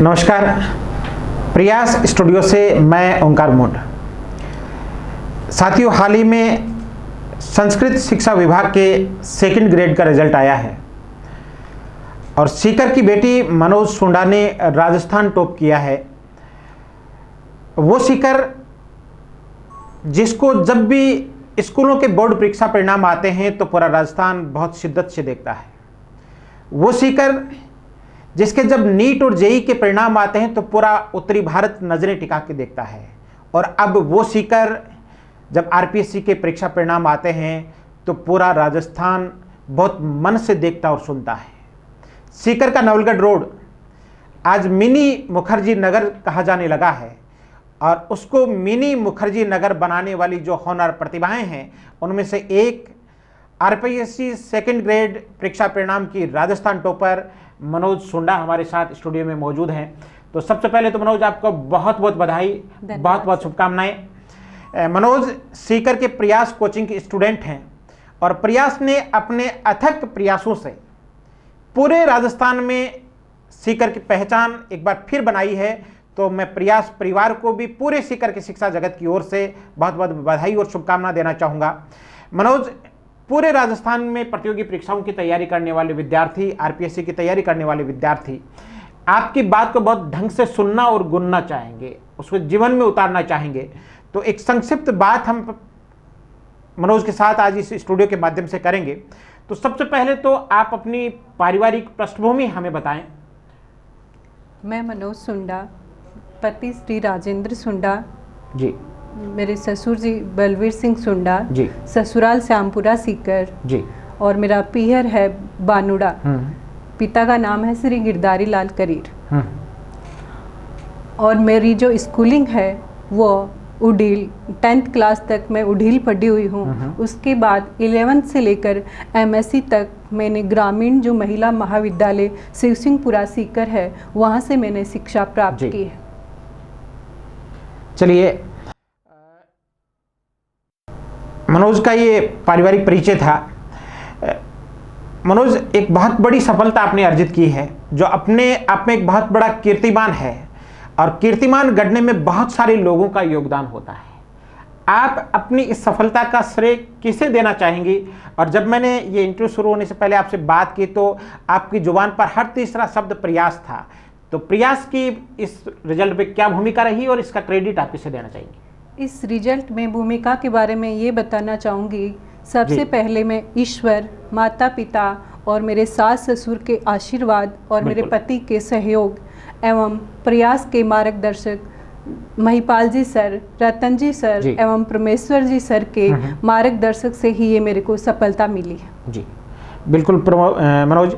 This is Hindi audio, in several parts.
नमस्कार। प्रयास स्टूडियो से मैं ओंकार मुंड। साथियों, हाल ही में संस्कृत शिक्षा विभाग के सेकंड ग्रेड का रिजल्ट आया है और सीकर की बेटी मनोज सुंडा ने राजस्थान टॉप किया है। वो सीकर जिसको जब भी स्कूलों के बोर्ड परीक्षा परिणाम आते हैं तो पूरा राजस्थान बहुत शिद्दत से देखता है। वो सीकर जिसके जब नीट और जेई के परिणाम आते हैं तो पूरा उत्तरी भारत नजरें टिका के देखता है। और अब वो सीकर जब आरपीएससी के परीक्षा परिणाम आते हैं तो पूरा राजस्थान बहुत मन से देखता और सुनता है। सीकर का नवलगढ़ रोड आज मिनी मुखर्जी नगर कहा जाने लगा है और उसको मिनी मुखर्जी नगर बनाने वाली जो होनहार प्रतिभाएं हैं उनमें से एक आरपीएससी सेकंड ग्रेड परीक्षा परिणाम की राजस्थान टॉपर मनोज सुंडा हमारे साथ स्टूडियो में मौजूद हैं। तो सबसे पहले तो मनोज, आपको बहुत बहुत बधाई, बहुत बहुत शुभकामनाएं। मनोज सीकर के प्रयास कोचिंग के स्टूडेंट हैं और प्रयास ने अपने अथक प्रयासों से पूरे राजस्थान में सीकर की पहचान एक बार फिर बनाई है। तो मैं प्रयास परिवार को भी पूरे सीकर के शिक्षा जगत की ओर से बहुत बहुत बधाई और शुभकामना देना चाहूँगा। मनोज, पूरे राजस्थान में प्रतियोगी परीक्षाओं की तैयारी करने वाले विद्यार्थी, आरपीएससी की तैयारी करने वाले विद्यार्थी आपकी बात को बहुत ढंग से सुनना और गुनना चाहेंगे, उसको जीवन में उतारना चाहेंगे। तो एक संक्षिप्त बात हम मनोज के साथ आज इस स्टूडियो के माध्यम से करेंगे। तो सबसे पहले तो आप अपनी पारिवारिक पृष्ठभूमि हमें बताएं। मैं मनोज सुंडा, पति श्री राजेंद्र सुंडा जी, मेरे ससुर जी बलवीर सिंह सुंडा जी, ससुराल श्यामपुरा सीकर जी, और मेरा पीहर है बानुड़ा। पिता का नाम है श्री गिरधारी लाल करीर। और मेरी जो स्कूलिंग है वो उड़ील 10th क्लास तक मैं उड़ील पढ़ी हुई हूँ। उसके बाद 11th से लेकर एमएससी तक मैंने ग्रामीण जो महिला महाविद्यालय शिवसिंहपुरा सीकर है वहाँ से मैंने शिक्षा प्राप्त की है। चलिए, मनोज का ये पारिवारिक परिचय था। मनोज, एक बहुत बड़ी सफलता आपने अर्जित की है जो अपने आप में एक बहुत बड़ा कीर्तिमान है और कीर्तिमान गढ़ने में बहुत सारे लोगों का योगदान होता है। आप अपनी इस सफलता का श्रेय किसे देना चाहेंगी? और जब मैंने ये इंटरव्यू शुरू होने से पहले आपसे बात की तो आपकी जुबान पर हर तीसरा शब्द प्रयास था। तो प्रयास की इस रिजल्ट में क्या भूमिका रही और इसका क्रेडिट आप किसे देना चाहेंगी? इस रिजल्ट में भूमिका के बारे में ये बताना चाहूँगी। सबसे पहले मैं ईश्वर, माता पिता और मेरे सास ससुर के आशीर्वाद और मेरे पति के सहयोग एवं प्रयास के मार्गदर्शक महिपाल जी सर, रतन जी सर एवं परमेश्वर जी सर के मार्गदर्शक से ही ये मेरे को सफलता मिली है। जी बिल्कुल मनोज।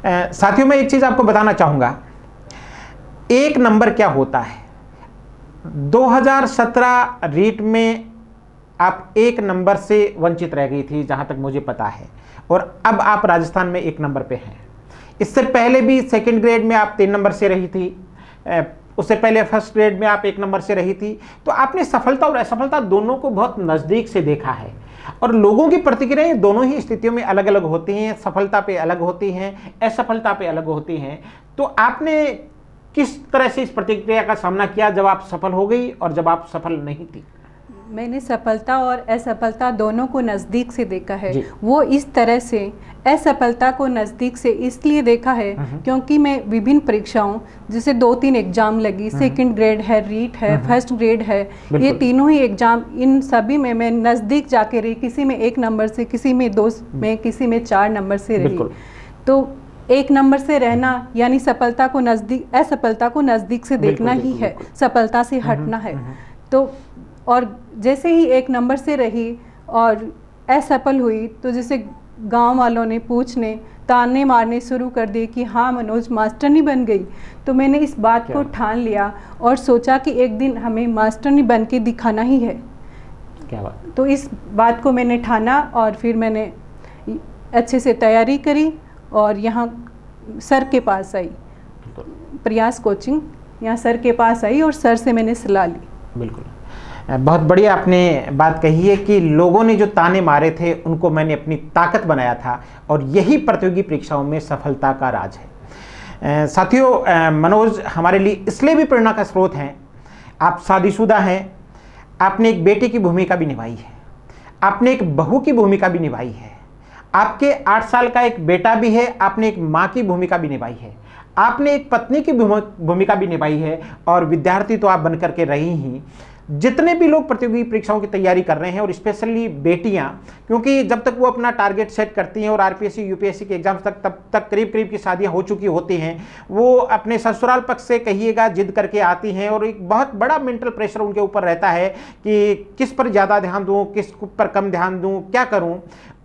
साथियों, मैं एक चीज़ आपको बताना चाहूँगा, एक नंबर क्या होता है। 2017 रीट में आप एक नंबर से वंचित रह गई थी जहां तक मुझे पता है, और अब आप राजस्थान में एक नंबर पे हैं। इससे पहले भी सेकंड ग्रेड में आप 3 नंबर से रही थी, उससे पहले फर्स्ट ग्रेड में आप 1 नंबर से रही थी। तो आपने सफलता और असफलता दोनों को बहुत नज़दीक से देखा है और लोगों की प्रतिक्रियाएं दोनों ही स्थितियों में अलग अलग होती हैं। सफलता पे अलग होती हैं, असफलता पे अलग होती हैं। तो आपने किस तरह से इस प्रतिक्रिया का सामना किया जब आप सफल हो गई और जब आप सफल नहीं थी? मैंने सफलता और असफलता दोनों को नज़दीक से देखा है। वो इस तरह से असफलता को नज़दीक से इसलिए देखा है क्योंकि मैं विभिन्न परीक्षाओं, जैसे 2-3 एग्जाम लगी, सेकंड ग्रेड है, रीट है, फर्स्ट ग्रेड है, ये तीनों ही एग्जाम, इन सभी में मैं नज़दीक जाके रही। किसी में 1 नंबर से, किसी में 2 में, किसी में 4 नंबर से रही। तो 1 नंबर से रहना यानी सफलता को नज़दीक, असफलता को नज़दीक से देखना ही है, सफलता से हटना है। तो और जैसे ही 1 नंबर से रही और असफल हुई तो जैसे गांव वालों ने पूछने, ताने मारने शुरू कर दिए कि हाँ मनोज मास्टरनी बन गई। तो मैंने इस बात को ठान लिया और सोचा कि एक दिन हमें मास्टरनी बन के दिखाना ही है। क्या बात। तो इस बात को मैंने ठाना और फिर मैंने अच्छे से तैयारी करी और यहाँ सर के पास आई, प्रयास कोचिंग, यहाँ सर के पास आई और सर से मैंने सलाह ली। बिल्कुल, बहुत बढ़िया आपने बात कही है कि लोगों ने जो ताने मारे थे उनको मैंने अपनी ताकत बनाया था और यही प्रतियोगी परीक्षाओं में सफलता का राज है। साथियों, मनोज हमारे लिए इसलिए भी प्रेरणा का स्रोत हैं। आप शादीशुदा हैं, आपने एक बेटी की भूमिका भी निभाई है, आपने एक बहू की भूमिका भी निभाई है, आपके 8 साल का एक बेटा भी है, आपने एक माँ की भूमिका भी निभाई है, आपने एक पत्नी की भूमिका भी निभाई है, और विद्यार्थी तो आप बन करके रही ही। जितने भी लोग प्रतियोगी परीक्षाओं की तैयारी कर रहे हैं, और स्पेशली बेटियां, क्योंकि जब तक वो अपना टारगेट सेट करती हैं और आरपीएससी यूपीएससी के एग्जाम्स तक, तब तक करीब करीब की शादियां हो चुकी होती हैं, वो अपने ससुराल पक्ष से कहिएगा जिद करके आती हैं, और एक बहुत बड़ा मेंटल प्रेशर उनके ऊपर रहता है कि किस पर ज़्यादा ध्यान दूँ, किस पर कम ध्यान दूँ, क्या करूँ।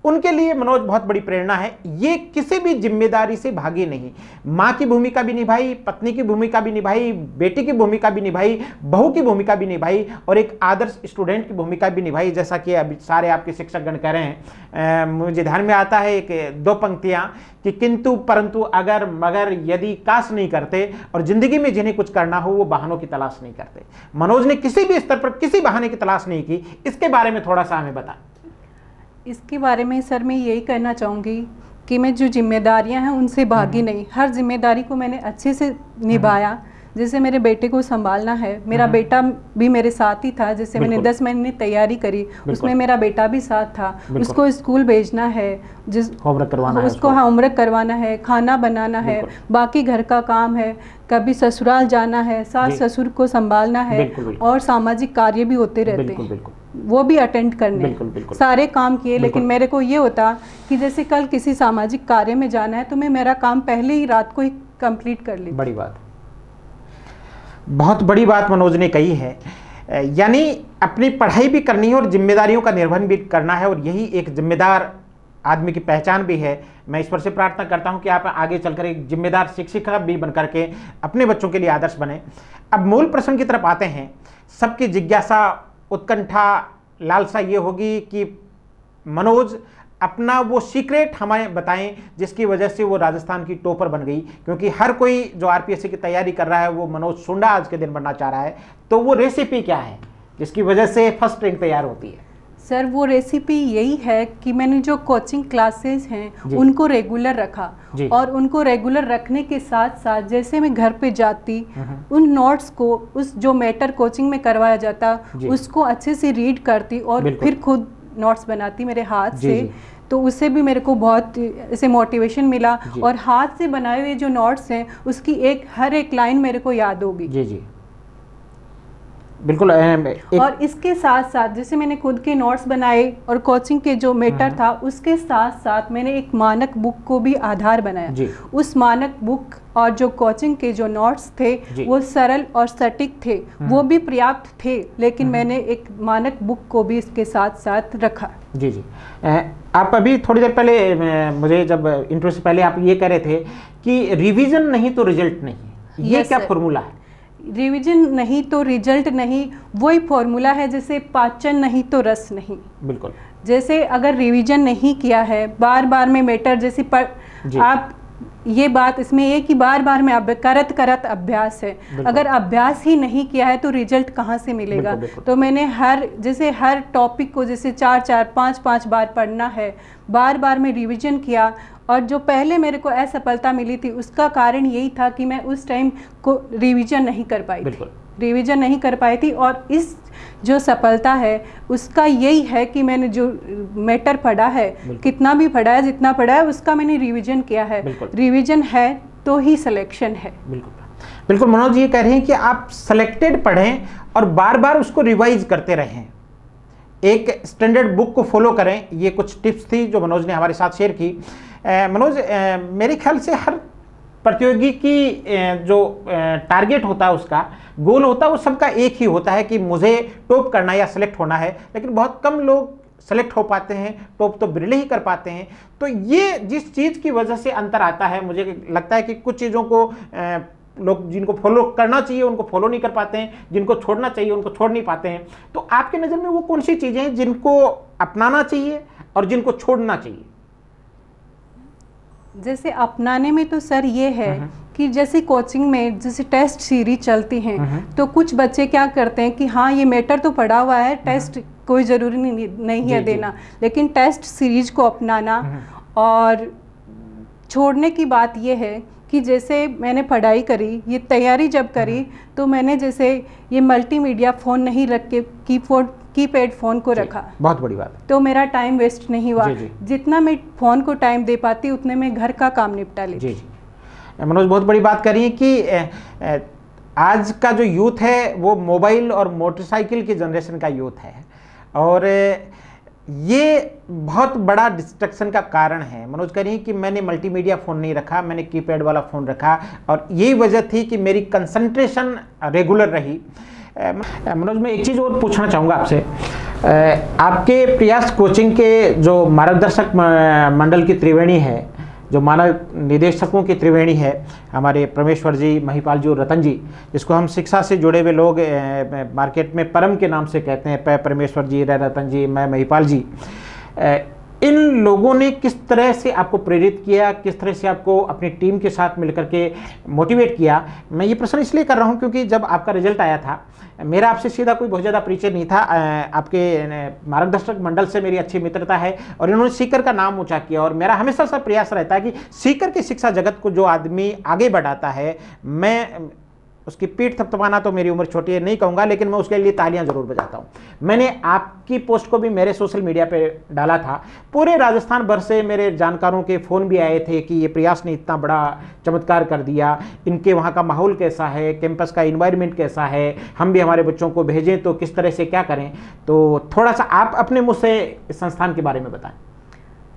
उनके लिए मनोज बहुत बड़ी प्रेरणा है। ये किसी भी जिम्मेदारी से भागी नहीं, माँ की भूमिका भी निभाई, पत्नी की भूमिका भी निभाई, बेटी की भूमिका भी निभाई, बहू की भूमिका भी निभाई, और एक आदर्श स्टूडेंट की भूमिका भी निभाई। जैसा कि अभी सारे आपके शिक्षकगण कह रहे हैं, मुझे ध्यान में आता है एक 2 पंक्तियाँ कि किंतु परंतु अगर मगर यदि काश नहीं करते, और जिंदगी में जिन्हें कुछ करना हो वो बहानों की तलाश नहीं करते। मनोज ने किसी भी स्तर पर किसी बहाने की तलाश नहीं की। इसके बारे में थोड़ा सा हमें बता। इसके बारे में सर मैं यही कहना चाहूँगी कि मैं जो जिम्मेदारियां हैं उनसे भागी नहीं, हर जिम्मेदारी को मैंने अच्छे से निभाया। जैसे मेरे बेटे को संभालना है, मेरा बेटा भी मेरे साथ ही था, जैसे मैंने 10 महीने तैयारी करी, उसमें मेरा बेटा भी साथ था। उसको स्कूल भेजना है, जिस होमवर्क करवाना है, उसको होमवर्क करवाना है, खाना बनाना है, बाकी घर का काम है, कभी ससुराल जाना है, सास ससुर को संभालना है, और सामाजिक कार्य भी होते रहते हैं, वो भी अटेंड करने, सारे काम किए। लेकिन मेरे को ये होता कि जैसे कल किसी सामाजिक कार्य में जाना है तो मैं मेरा काम पहले ही रात को ही कंप्लीट कर ली। बड़ी बात, बहुत बड़ी बात मनोज ने कही है। यानी अपनी पढ़ाई भी करनी है और जिम्मेदारियों का निर्वहन भी करना है, और यही एक जिम्मेदार आदमी की पहचान भी है। मैं ईश्वर से प्रार्थना करता हूं कि आप आगे चलकर एक जिम्मेदार शिक्षिका भी बनकर के अपने बच्चों के लिए आदर्श बने। अब मूल प्रश्न की तरफ आते हैं। सबकी जिज्ञासा, उत्कंठा, लालसा ये होगी कि मनोज अपना वो सीक्रेट हमें बताएं जिसकी वजह से वो राजस्थान की टॉपर बन गई। क्योंकि हर कोई जो आरपीएससी की तैयारी कर रहा है वो मनोज सुंडा आज के दिन बनना चाह रहा है, तो वो रेसिपी क्या है जिसकी वजह से फर्स्ट रैंक तैयार होती है? सर वो रेसिपी यही है कि मैंने जो कोचिंग क्लासेस हैं उनको रेगुलर रखा, और उनको रेगुलर रखने के साथ साथ जैसे मैं घर पे जाती, उन नोट्स को, उस जो मैटर कोचिंग में करवाया जाता उसको अच्छे से रीड करती, और फिर खुद नोट्स बनाती मेरे हाथ से। तो उससे भी मेरे को बहुत ऐसे मोटिवेशन मिला, और हाथ से बनाए हुए जो नोट्स हैं उसकी हर एक लाइन मेरे को याद होगी। जी बिल्कुल। और इसके साथ साथ जैसे मैंने खुद के नोट्स बनाए और कोचिंग के जो मैटर था उसके साथ साथ मैंने एक मानक बुक को भी आधार बनाया। उस मानक बुक और जो कोचिंग के जो नोट्स थे वो सरल और सटीक थे, वो भी पर्याप्त थे, लेकिन मैंने एक मानक बुक को भी इसके साथ साथ रखा। जी आप अभी थोड़ी देर पहले मुझे जब इंटरव्यू से पहले आप ये कह रहे थे कि रिवीजन नहीं तो रिजल्ट नहीं, ये क्या फॉर्मूला है? रिवीजन नहीं तो रिजल्ट नहीं, वही फॉर्मूला है जैसे पाचन नहीं तो रस नहीं। बिल्कुल। जैसे अगर रिवीजन नहीं किया है, बार बार में मैटर जैसे आप ये बात इसमें ये कि बार बार में करत अभ्यास है, अगर अभ्यास ही नहीं किया है तो रिजल्ट कहाँ से मिलेगा? तो मैंने हर टॉपिक को जैसे 4-4, 5-5 बार पढ़ना है, बार बार में रिवीजन किया। और जो पहले मेरे को असफलता मिली थी उसका कारण यही था कि मैं उस टाइम को रिवीजन नहीं कर पाई थी, और इस जो सफलता है उसका यही है कि मैंने जो मैटर पढ़ा है, कितना भी पढ़ा है, जितना पढ़ा है उसका मैंने रिवीजन किया है। रिवीजन है तो ही सिलेक्शन है। बिल्कुल मनोज ये कह रहे हैं कि आप सिलेक्टेड पढ़ें और बार बार उसको रिवाइज करते रहें, एक स्टैंडर्ड बुक को फॉलो करें। ये कुछ टिप्स थी जो मनोज ने हमारे साथ शेयर की। मनोज, मेरे ख्याल से हर प्रतियोगी की जो टारगेट होता है, उसका गोल होता है, वो सबका एक ही होता है कि मुझे टॉप करना या सेलेक्ट होना है, लेकिन बहुत कम लोग सेलेक्ट हो पाते हैं, टॉप तो बिरले ही कर पाते हैं। तो ये जिस चीज़ की वजह से अंतर आता है, मुझे लगता है कि कुछ चीज़ों को लोग जिनको फॉलो करना चाहिए उनको फॉलो नहीं कर पाते हैं, जिनको छोड़ना चाहिए उनको छोड़ नहीं पाते हैं। तो आपके नज़र में वो कौन सी चीज़ें हैं जिनको अपनाना चाहिए और जिनको छोड़ना चाहिए? जैसे अपनाने में तो सर ये है कि जैसे कोचिंग में जैसे टेस्ट सीरीज चलती हैं, तो कुछ बच्चे क्या करते हैं कि हाँ ये मैटर तो पढ़ा हुआ है, टेस्ट कोई ज़रूरी नहीं है देना, लेकिन टेस्ट सीरीज को अपनाना। और छोड़ने की बात ये है कि जैसे मैंने पढ़ाई करी, ये तैयारी जब करी, तो मैंने जैसे ये मल्टीमीडिया फ़ोन नहीं रख के कीपैड फ़ोन को रखा। बहुत बड़ी बात है। तो मेरा टाइम वेस्ट नहीं हुआ। जितना मैं फ़ोन को टाइम दे पाती उतने में घर का काम निपटा लेती। जी जी, मनोज बहुत बड़ी बात करी कि आज का जो यूथ है वो मोबाइल और मोटरसाइकिल की जनरेशन का यूथ है, और ये बहुत बड़ा डिस्ट्रक्शन का कारण है। मनोज कह रही कि मैंने मल्टीमीडिया फ़ोन नहीं रखा, मैंने कीपैड वाला फ़ोन रखा, और यही वजह थी कि मेरी कंसंट्रेशन रेगुलर रही। मनोज, मैं एक चीज़ और पूछना चाहूँगा आपसे। आपके प्रयास कोचिंग के जो मार्गदर्शक मंडल की त्रिवेणी है, जो मानव निदेशकों की त्रिवेणी है, हमारे परमेश्वर जी, महिपाल जी और रतन जी, जिसको हम शिक्षा से जुड़े हुए लोग मार्केट में परम के नाम से कहते हैं, परमेश्वर जी, रतन जी, मैं महिपाल जी, इन लोगों ने किस तरह से आपको प्रेरित किया, किस तरह से आपको अपनी टीम के साथ मिलकर के मोटिवेट किया? मैं ये प्रश्न इसलिए कर रहा हूँ क्योंकि जब आपका रिजल्ट आया था, मेरा आपसे सीधा कोई बहुत ज़्यादा परिचय नहीं था। आपके मार्गदर्शक मंडल से मेरी अच्छी मित्रता है, और इन्होंने सीकर का नाम ऊंचा किया, और मेरा हमेशा से प्रयास रहता है कि सीकर की शिक्षा जगत को जो आदमी आगे बढ़ाता है, मैं उसकी पीठ थपथपाना, तो मेरी उम्र छोटी है नहीं कहूँगा, लेकिन मैं उसके लिए तालियां जरूर बजाता हूँ। मैंने आपकी पोस्ट को भी मेरे सोशल मीडिया पे डाला था। पूरे राजस्थान भर से मेरे जानकारों के फ़ोन भी आए थे कि ये प्रयास ने इतना बड़ा चमत्कार कर दिया, इनके वहाँ का माहौल कैसा है, कैंपस का इन्वायरमेंट कैसा है, हम भी हमारे बच्चों को भेजें तो किस तरह से क्या करें। तो थोड़ा सा आप अपने मुझ से इस संस्थान के बारे में बताएं।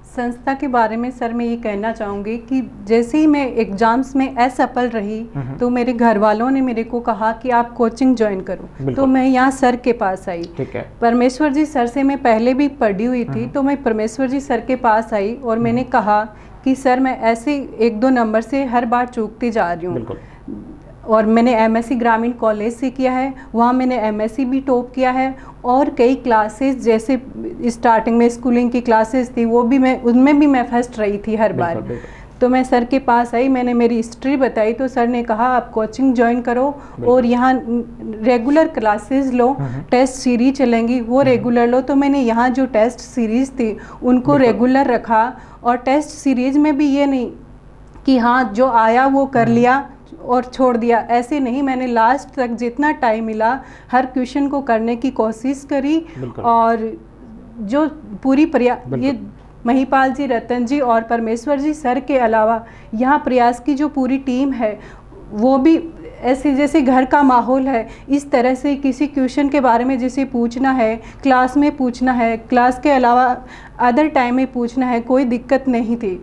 संस्था के बारे में सर मैं ये कहना चाहूँगी कि जैसे ही मैं एग्ज़ाम्स में असफल रही, तो मेरे घर वालों ने मेरे को कहा कि आप कोचिंग ज्वाइन करो। तो मैं यहाँ सर के पास आई। ठीक है। परमेश्वर जी सर से मैं पहले भी पढ़ी हुई थी, तो मैं परमेश्वर जी सर के पास आई और मैंने कहा कि सर मैं ऐसे 1-2 नंबर से हर बार चूकती जा रही हूँ, और मैंने एमएससी ग्रामीण कॉलेज से किया है, वहाँ मैंने एमएससी भी टॉप किया है, और कई क्लासेस जैसे स्टार्टिंग में स्कूलिंग की क्लासेस थी वो भी उनमें भी मैं फर्स्ट रही थी हर बार। तो मैं सर के पास आई, मैंने मेरी हिस्ट्री बताई, तो सर ने कहा आप कोचिंग ज्वाइन करो और यहाँ रेगुलर क्लासेस लो, टेस्ट सीरीज चलेंगी वो रेगुलर लो। तो मैंने यहाँ जो टेस्ट सीरीज थी उनको रेगुलर रखा, और टेस्ट सीरीज में भी ये नहीं कि हाँ जो आया वो कर लिया और छोड़ दिया, ऐसे नहीं, मैंने लास्ट तक जितना टाइम मिला हर क्वेश्चन को करने की कोशिश करी। और जो पूरी ये महिपाल जी, रतन जी और परमेश्वर जी सर के अलावा यहाँ प्रयास की जो पूरी टीम है वो भी ऐसे जैसे घर का माहौल है, इस तरह से किसी क्वेश्चन के बारे में जैसे पूछना है, क्लास में पूछना है, क्लास के अलावा अदर टाइम में पूछना है, कोई दिक्कत नहीं थी।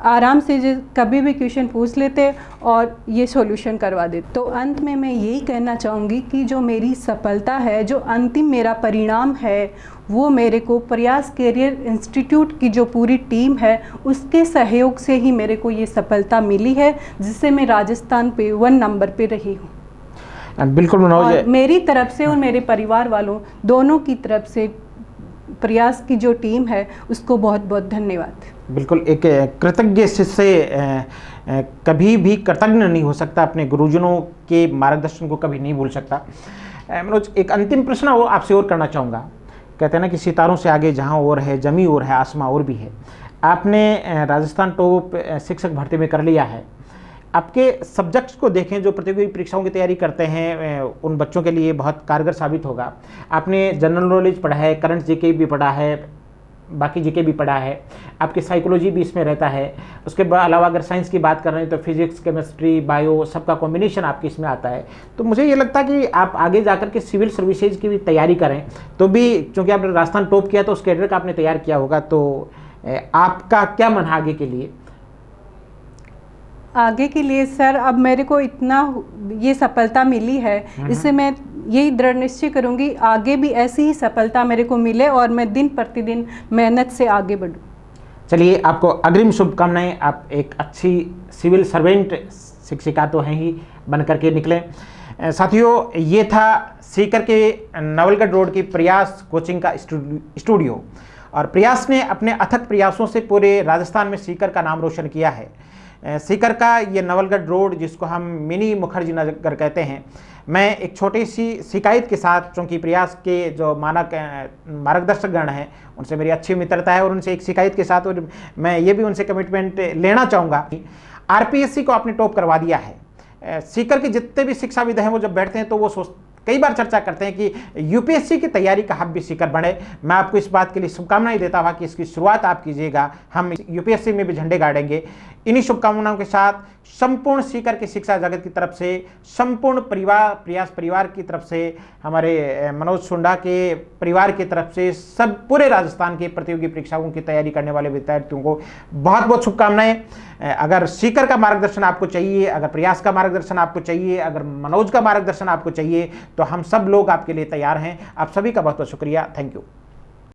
आराम से कभी भी क्वेश्चन पूछ लेते और ये सॉल्यूशन करवा देते। तो अंत में मैं यही कहना चाहूँगी कि जो मेरी सफलता है, जो अंतिम मेरा परिणाम है, वो मेरे को प्रयास करियर इंस्टीट्यूट की जो पूरी टीम है उसके सहयोग से ही मेरे को ये सफलता मिली है, जिससे मैं राजस्थान पे 1 नंबर पे रही हूँ। बिल्कुल मनोज, मेरी तरफ से और मेरे परिवार वालों दोनों की तरफ से प्रयास की जो टीम है उसको बहुत बहुत धन्यवाद। बिल्कुल, एक कृतज्ञ शिष्य कभी भी कृतज्ञ नहीं हो सकता, अपने गुरुजनों के मार्गदर्शन को कभी नहीं भूल सकता। मनोज, एक अंतिम प्रश्न वो आपसे और करना चाहूँगा। कहते हैं ना कि सितारों से आगे जहाँ और है, जमी और है, आसमां और भी है। आपने राजस्थान टॉप शिक्षक भर्ती में कर लिया है। आपके सब्जेक्ट्स को देखें, जो प्रतियोगी परीक्षाओं की तैयारी करते हैं उन बच्चों के लिए बहुत कारगर साबित होगा। आपने जनरल नॉलेज पढ़ा है, करंट जीके भी पढ़ा है, बाकी जीके भी पढ़ा है, आपकी साइकोलॉजी भी इसमें रहता है। उसके अलावा अगर साइंस की बात कर रहे हैं तो फिजिक्स, केमिस्ट्री, बायो सबका कॉम्बिनेशन आपके इसमें आता है। तो मुझे ये लगता है कि आप आगे जाकर के सिविल सर्विसेज की भी तैयारी करें, तो भी चूँकि आपने राजस्थान टॉप किया तो उस कैडर का आपने तैयार किया होगा, तो आपका क्या मन है आगे के लिए? आगे के लिए सर, अब मेरे को इतना ये सफलता मिली है, इससे मैं यही दृढ़ निश्चय करूँगी आगे भी ऐसी ही सफलता मेरे को मिले और मैं दिन प्रतिदिन मेहनत से आगे बढ़ूँ। चलिए, आपको अग्रिम शुभकामनाएं। आप एक अच्छी सिविल सर्वेंट शिक्षिका तो हैं ही, बन करके निकलें। साथियों, ये था सीकर के नवलगढ़ रोड की प्रयास कोचिंग का स्टूडियो, और प्रयास ने अपने अथक प्रयासों से पूरे राजस्थान में सीकर का नाम रोशन किया है। सीकर का ये नवलगढ़ रोड, जिसको हम मिनी मुखर्जी नगर कहते हैं, मैं एक छोटी सी शिकायत के साथ, चूँकि प्रयास के जो मानक मार्गदर्शकगण हैं उनसे मेरी अच्छी मित्रता है, और उनसे एक शिकायत के साथ, और मैं ये भी उनसे कमिटमेंट लेना चाहूँगा कि आरपीएससी को आपने टॉप करवा दिया है। सीकर के जितने भी शिक्षाविद हैं वो जब बैठते हैं तो वो कई बार चर्चा करते हैं कि यूपीएससी की तैयारी का हब भी सीकर बढ़े। मैं आपको इस बात के लिए शुभकामनाएं देता हुआ कि इसकी शुरुआत आप कीजिएगा, हम यूपीएससी में भी झंडे गाड़ेंगे। इन्हीं शुभकामनाओं के साथ संपूर्ण सीकर की शिक्षा जगत की तरफ से, संपूर्ण प्रयास परिवार की तरफ से, हमारे मनोज सुंडा के परिवार की तरफ से, सब पूरे राजस्थान के प्रतियोगी परीक्षाओं की तैयारी करने वाले विद्यार्थियों को बहुत बहुत शुभकामनाएं। अगर सीकर का मार्गदर्शन आपको चाहिए, अगर प्रयास का मार्गदर्शन आपको चाहिए, अगर मनोज का मार्गदर्शन आपको चाहिए, तो हम सब लोग आपके लिए तैयार हैं। आप सभी का बहुत बहुत शुक्रिया। Thank you.